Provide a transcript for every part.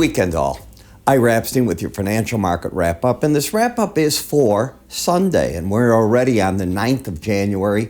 weekend, all. Ira Epstein with your financial market wrap-up, and this wrap-up is for Sunday, and we're already on the 9th of January,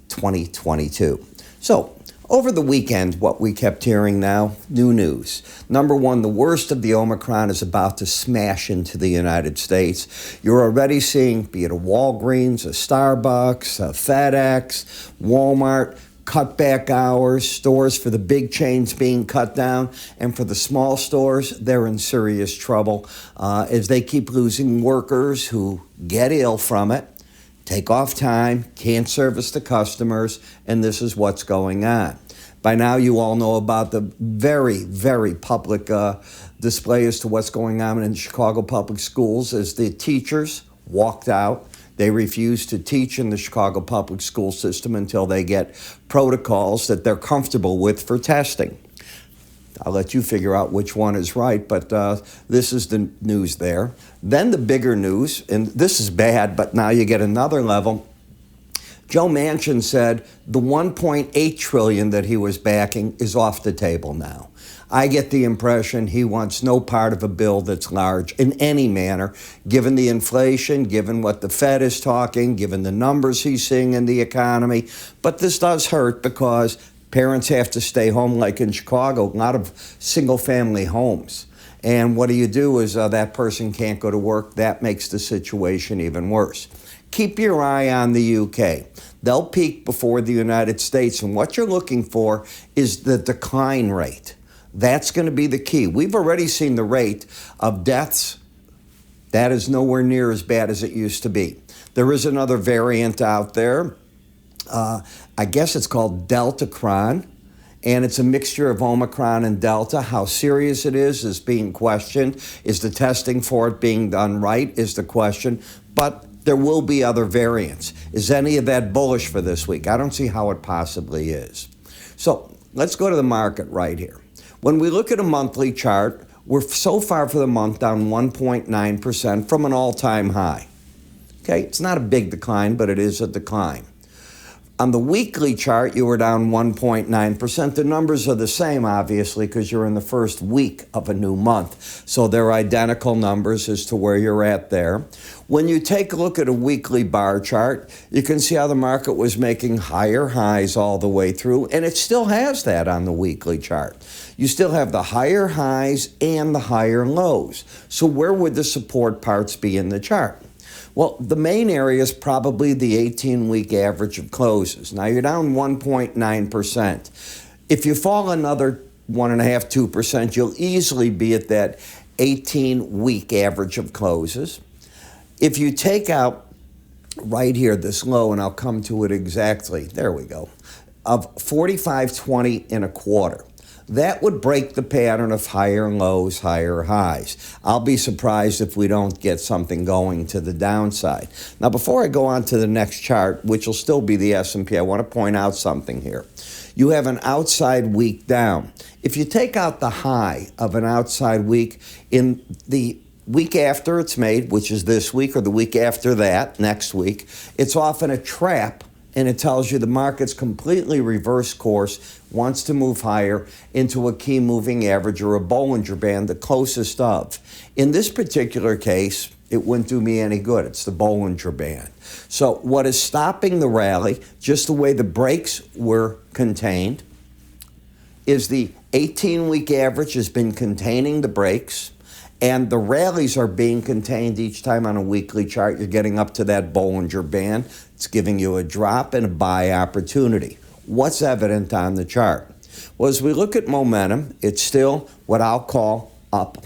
2022. So, over the weekend, what we kept hearing now, new news. Number one, the worst of the Omicron is about to smash into the United States. You're already seeing, be it a Walgreens, a Starbucks, a FedEx, Walmart, cut back hours, stores for the big chains being cut down, and for the small stores, they're in serious trouble as they keep losing workers who get ill from it, take off time, can't service the customers, and this is what's going on. By now, you all know about the very, very public display as to what's going on in Chicago public schools as the teachers walked out. They refuse to teach in the Chicago public school system until they get protocols that they're comfortable with for testing. I'll let you figure out which one is right, but this is the news there. Then the bigger news, and this is bad, but now you get another level. Joe Manchin said the $1.8 trillion that he was backing is off the table now. I get the impression he wants no part of a bill that's large in any manner, given the inflation, given what the Fed is talking, given the numbers he's seeing in the economy. But this does hurt because parents have to stay home, like in Chicago, a lot of single-family homes. And what do is that person can't go to work. That makes the situation even worse. Keep your eye on the UK. They'll peak before the United States, and what you're looking for is the decline rate. That's going to be the key. We've already seen the rate of deaths. That is nowhere near as bad as it used to be. There is another variant out there. I guess it's called Deltacron, and it's a mixture of Omicron and Delta. How serious it is being questioned. Is the testing for it being done right is the question. But there will be other variants. Is any of that bullish for this week? I don't see how it possibly is. So let's go to the market right here. When we look at a monthly chart, we're so far for the month down 1.9% from an all-time high. Okay, it's not a big decline, but it is a decline. On the weekly chart, you were down 1.9%. The numbers are the same, obviously, because you're in the first week of a new month. So they're identical numbers as to where you're at there. When you take a look at a weekly bar chart, you can see how the market was making higher highs all the way through, and it still has that on the weekly chart. You still have the higher highs and the higher lows. So where would the support parts be in the chart? Well, the main area is probably the 18-week average of closes. Now, you're down 1.9%. If you fall another 1.5%, 2%, you'll easily be at that 18-week average of closes. If you take out right here this low, and I'll come to it exactly, there we go, of 45.20 and a quarter. That would break the pattern of higher lows, higher highs. I'll be surprised if we don't get something going to the downside. Now, before I go on to the next chart, which will still be the S&P, I want to point out something here. You have an outside week down. If you take out the high of an outside week in the week after it's made, which is this week, or the week after that, next week, it's often a trap. And it tells you the market's completely reverse course, wants to move higher into a key moving average or a Bollinger Band, the closest of. In this particular case, it wouldn't do me any good. It's the Bollinger Band. So what is stopping the rally, just the way the breaks were contained, is the 18-week average has been containing the breaks, and the rallies are being contained each time on a weekly chart. You're getting up to that Bollinger Band. It's giving you a drop and a buy opportunity. What's evident on the chart? Well, as we look at momentum, it's still what I'll call up.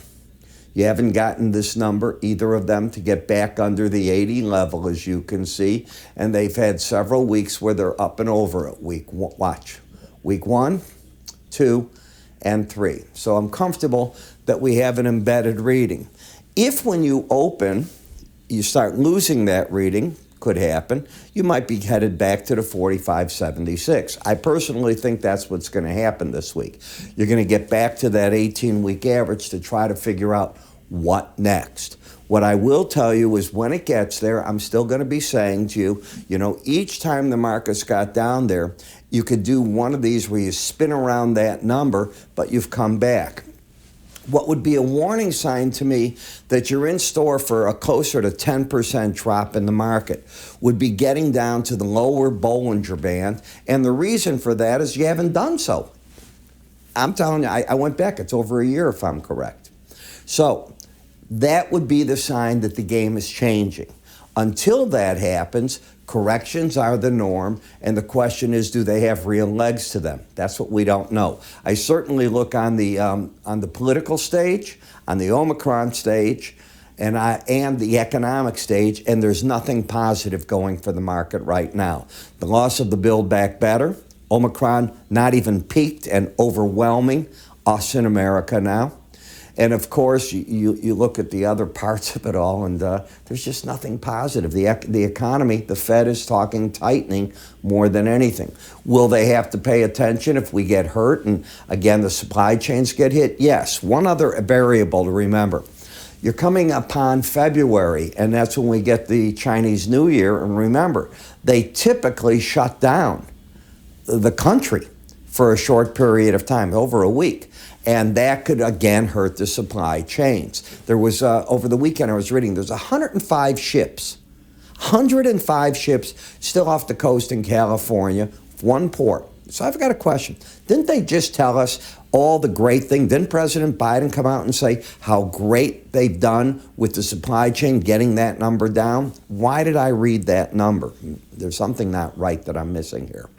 You haven't gotten this number, either of them, to get back under the 80 level, as you can see. And they've had several weeks where they're up and over it. Watch. Week 1, 2, and 3. So I'm comfortable that we have an embedded reading. If when you open, you start losing that reading, could happen, you might be headed back to the 45.76. I personally think that's what's going to happen this week. You're going to get back to that 18-week average to try to figure out what next. What I will tell you is when it gets there, I'm still going to be saying to you, each time the markets got down there, you could do one of these where you spin around that number, but you've come back. What would be a warning sign to me that you're in store for a closer to 10% drop in the market would be getting down to the lower Bollinger Band. And the reason for that is you haven't done so. I'm telling you, I went back. It's over a year if I'm correct. So that would be the sign that the game is changing. Until that happens, corrections are the norm, and the question is, do they have real legs to them? That's what we don't know. I certainly look on the political stage, on the Omicron stage, and the economic stage, and there's nothing positive going for the market right now. The loss of the Build Back Better, Omicron not even peaked and overwhelming us in America now. And of course, you look at the other parts of it all, and there's just nothing positive. The economy, the Fed is talking tightening more than anything. Will they have to pay attention if we get hurt and, again, the supply chains get hit? Yes. One other variable to remember. You're coming upon February, and that's when we get the Chinese New Year. And remember, they typically shut down the country for a short period of time, over a week. And that could, again, hurt the supply chains. There was, over the weekend I was reading, there's 105 ships still off the coast in California, one port. So I've got a question. Didn't they just tell us all the great thing? Didn't President Biden come out and say how great they've done with the supply chain, getting that number down? Why did I read that number? There's something not right that I'm missing here.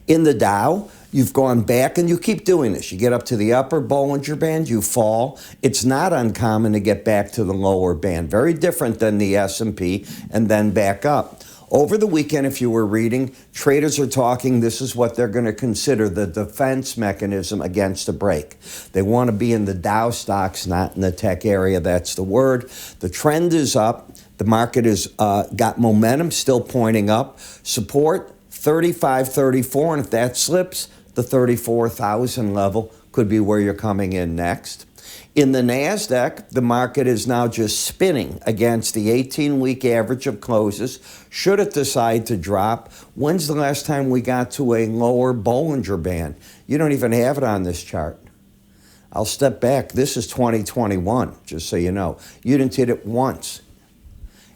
In the Dow, you've gone back, and you keep doing this. You get up to the upper Bollinger Band, you fall. It's not uncommon to get back to the lower band. Very different than the S&P, and then back up. Over the weekend, if you were reading, traders are talking, this is what they're going to consider the defense mechanism against a break. They want to be in the Dow stocks, not in the tech area. That's the word. The trend is up. The market has got momentum, still pointing up. Support, 35, 34, and if that slips, the 34,000 level could be where you're coming in next. In the NASDAQ, the market is now just spinning against the 18-week average of closes. Should it decide to drop, when's the last time we got to a lower Bollinger Band? You don't even have it on this chart. I'll step back. This is 2021, just so you know. You didn't hit it once.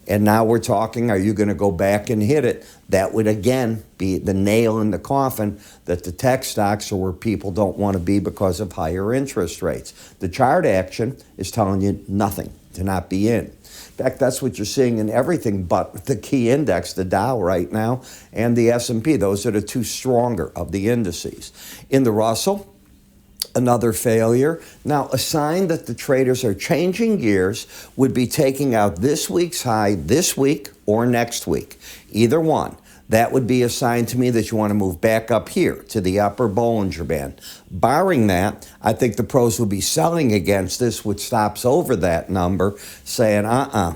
And now we're talking, are you going to go back and hit it? That would, again, be the nail in the coffin that the tech stocks are where people don't want to be because of higher interest rates. The chart action is telling you nothing, to not be in. In fact, that's what you're seeing in everything but the key index, the Dow right now, and the S&P. Those are the two stronger of the indices. In the Russell, another failure. Now, a sign that the traders are changing gears would be taking out this week's high this week or next week. Either one. That would be a sign to me that you want to move back up here to the upper Bollinger Band. Barring that, I think the pros will be selling against this, which stops over that number, saying,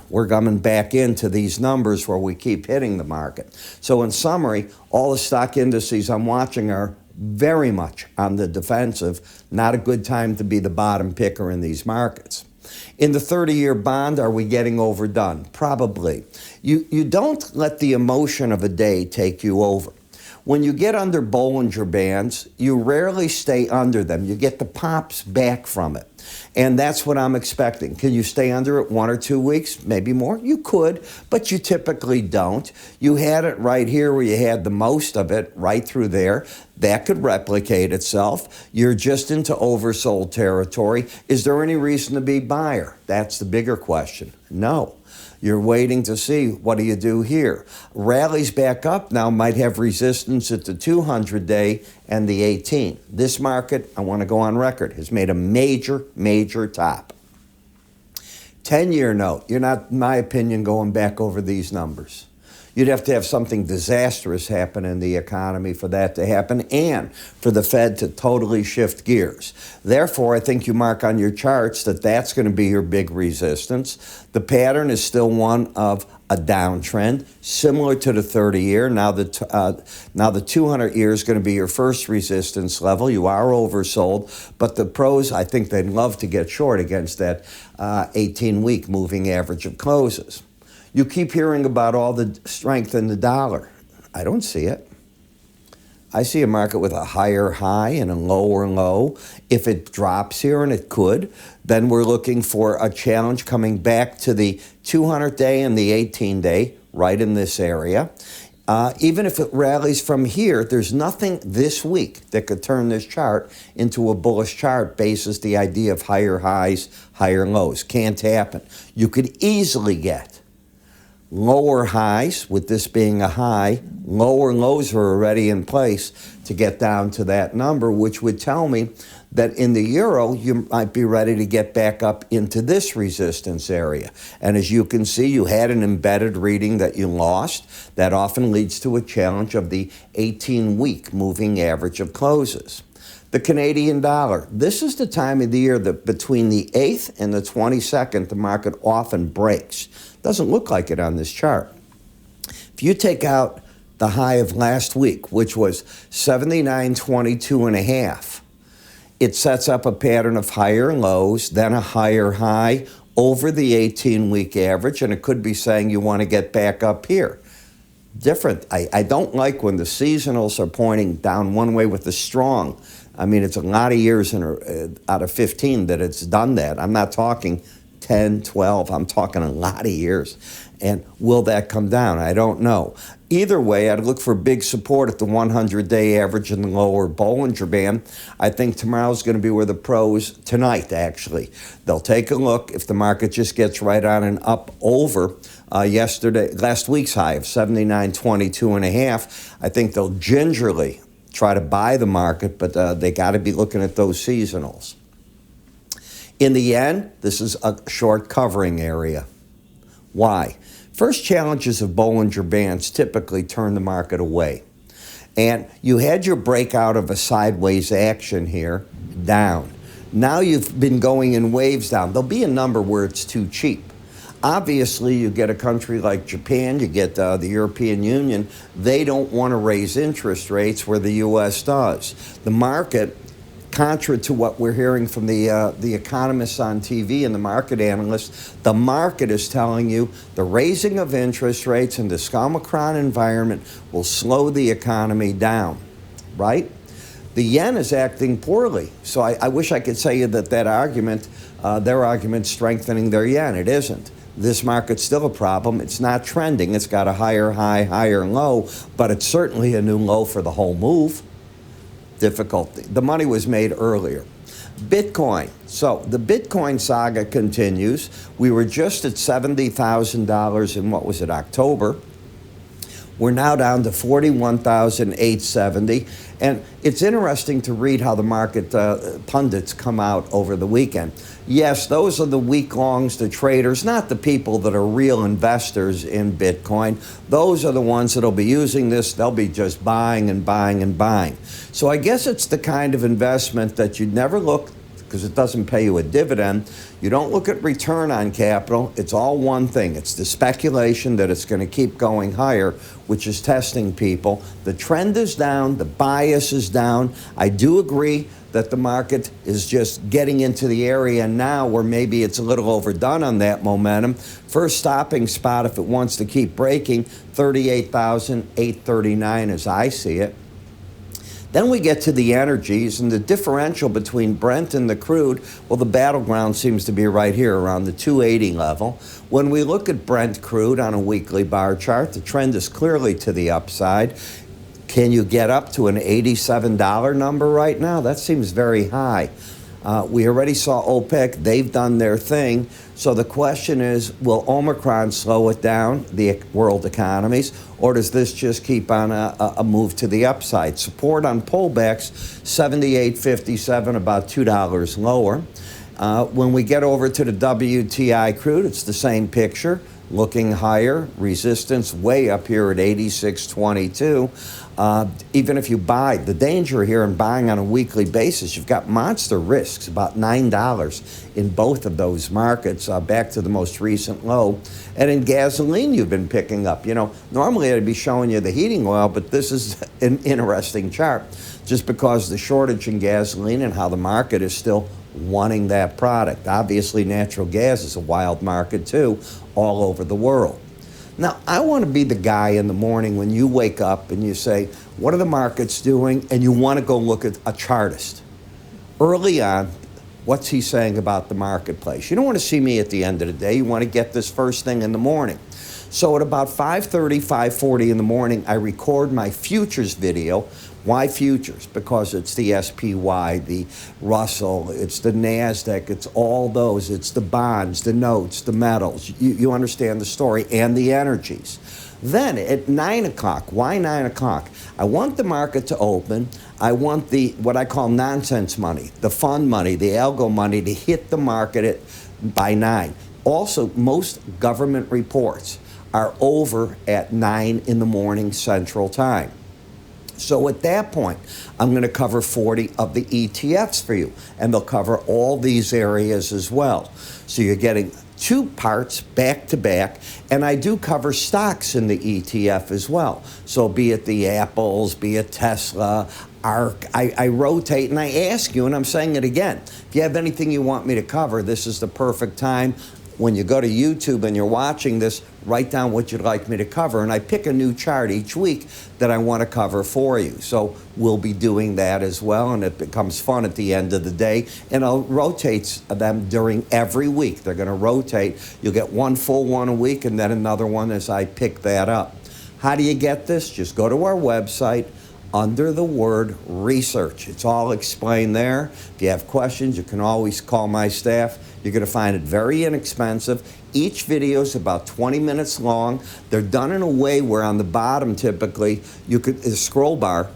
we're coming back into these numbers where we keep hitting the market. So in summary, all the stock indices I'm watching are very much on the defensive. Not a good time to be the bottom picker in these markets. In the 30-year bond, are we getting overdone? Probably. You don't let the emotion of a day take you over. When you get under Bollinger Bands, you rarely stay under them. You get the pops back from it. And that's what I'm expecting. Can you stay under it 1 or 2 weeks? Maybe more? You could, but you typically don't. You had it right here where you had the most of it, right through there. That could replicate itself. You're just into oversold territory. Is there any reason to be buyer? That's the bigger question. No. You're waiting to see, what do you do here? Rallies back up now might have resistance at the 200-day and the 18. This market, I want to go on record, has made a major, major top. 10-year note, you're not, in my opinion, going back over these numbers. You'd have to have something disastrous happen in the economy for that to happen and for the Fed to totally shift gears. Therefore, I think you mark on your charts that that's going to be your big resistance. The pattern is still one of a downtrend, similar to the 30-year. Now the 200-year is going to be your first resistance level. You are oversold, but the pros, I think they'd love to get short against that 18-week moving average of closes. You keep hearing about all the strength in the dollar. I don't see it. I see a market with a higher high and a lower low. If it drops here, and it could, then we're looking for a challenge coming back to the 200-day and the 18-day, right in this area. Even if it rallies from here, there's nothing this week that could turn this chart into a bullish chart basis the idea of higher highs, higher lows. Can't happen. You could easily get lower highs, with this being a high. Lower lows are already in place to get down to that number, which would tell me that in the euro, you might be ready to get back up into this resistance area. And as you can see, you had an embedded reading that you lost. That often leads to a challenge of the 18-week moving average of closes. The Canadian dollar. This is the time of the year that between the 8th and the 22nd, the market often breaks. Doesn't look like it on this chart. If you take out the high of last week, which was 79.22.5, it sets up a pattern of higher lows, then a higher high over the 18-week average, and it could be saying you want to get back up here. Different. I don't like when the seasonals are pointing down one way with the strong. I mean, it's a lot of years out of 15 that it's done that. I'm not talking 10, 12. I'm talking a lot of years. And will that come down? I don't know. Either way, I'd look for big support at the 100-day average in the lower Bollinger Band. I think tomorrow's going to be where the pros, tonight actually, they'll take a look. If the market just gets right on and up over last week's high of 79.22.5, I think they'll gingerly try to buy the market, but they got to be looking at those seasonals. In the end, this is a short covering area. Why? First challenges of Bollinger Bands typically turn the market away. And you had your breakout of a sideways action here, down. Now you've been going in waves down. There'll be a number where it's too cheap. Obviously, you get a country like Japan, you get the European Union, they don't want to raise interest rates where the U.S. does. The market, contrary to what we're hearing from the economists on TV and the market analysts, the market is telling you the raising of interest rates in this Omicron environment will slow the economy down, right? The yen is acting poorly. So I wish I could say that argument, their argument strengthening their yen. It isn't. This market's still a problem. It's not trending. It's got a higher high, higher low, but it's certainly a new low for the whole move. Difficulty. The money was made earlier. Bitcoin. So the Bitcoin saga continues. We were just at $70,000 in, what was it, October. We're now down to $41,870. And it's interesting to read how the market pundits come out over the weekend. Yes, those are the week longs, the traders, not the people that are real investors in Bitcoin. Those are the ones that'll be using this. They'll be just buying and buying and buying. So I guess it's the kind of investment that you'd never look, because it doesn't pay you a dividend. You don't look at return on capital. It's all one thing. It's the speculation that it's going to keep going higher, which is testing people. The trend is down. The bias is down. I do agree that the market is just getting into the area now where maybe it's a little overdone on that momentum. First stopping spot, if it wants to keep breaking, 38,839 as I see it. Then we get to the energies, and the differential between Brent and the crude, well, the battleground seems to be right here around the 280 level. When we look at Brent crude on a weekly bar chart, the trend is clearly to the upside. Can you get up to an $87 number right now? That seems very high. We already saw OPEC. They've done their thing. So the question is, will Omicron slow it down, the world economies, or does this just keep on a move to the upside? Support on pullbacks, 78.57, about $2 lower. When we get over to the WTI crude, it's the same picture. Looking higher, resistance way up here at 86.22. Even if you buy, the danger here in buying on a weekly basis, you've got monster risks, about $9 in both of those markets, back to the most recent low. And in gasoline, you've been picking up. You know, normally I'd be showing you the heating oil, but this is an interesting chart, just because the shortage in gasoline and how the market is still wanting that product. Obviously, natural gas is a wild market too, all over the world. Now, I want to be the guy in the morning when you wake up and you say, what are the markets doing? And you want to go look at a chartist. Early on, what's he saying about the marketplace? You don't want to see me at the end of the day. You want to get this first thing in the morning. So at about 5:30, 5:40 in the morning, I record my futures video. Why futures? Because it's the SPY, the Russell, it's the NASDAQ, it's all those. It's the bonds, the notes, the metals. You understand the story, and the energies. Then at 9 o'clock, why 9 o'clock? I want the market to open. I want the, what I call nonsense money, the fun money, the algo money to hit the market by 9. Also, most government reports are over at 9 in the morning Central Time. So at that point, I'm going to cover 40 of the ETFs for you, and they'll cover all these areas as well. So you're getting 2 parts back to back, and I do cover stocks in the ETF as well. So be it the Apples, be it Tesla, ARK, I rotate and I ask you, and I'm saying it again, if you have anything you want me to cover, this is the perfect time. When you go to YouTube and you're watching this, write down what you'd like me to cover, and I pick a new chart each week that I want to cover for you. So we'll be doing that as well, and it becomes fun at the end of the day, and I'll rotate them during every week. They're going to rotate. You'll get one full one a week and then another one as I pick that up. How do you get this? Just go to our website under the word research. It's all explained there. If you have questions, you can always call my staff. You're going to find it very inexpensive. Each video is about 20 minutes long. They're done in a way where on the bottom, typically, you could, a scroll bar,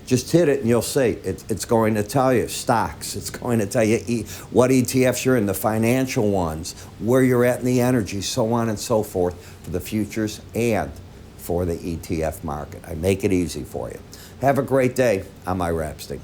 just hit it and you'll see. It's going to tell you stocks. It's going to tell you what ETFs you're in, the financial ones, where you're at in the energy, so on and so forth, for the futures and for the ETF market. I make it easy for you. Have a great day. I'm Ira Epstein.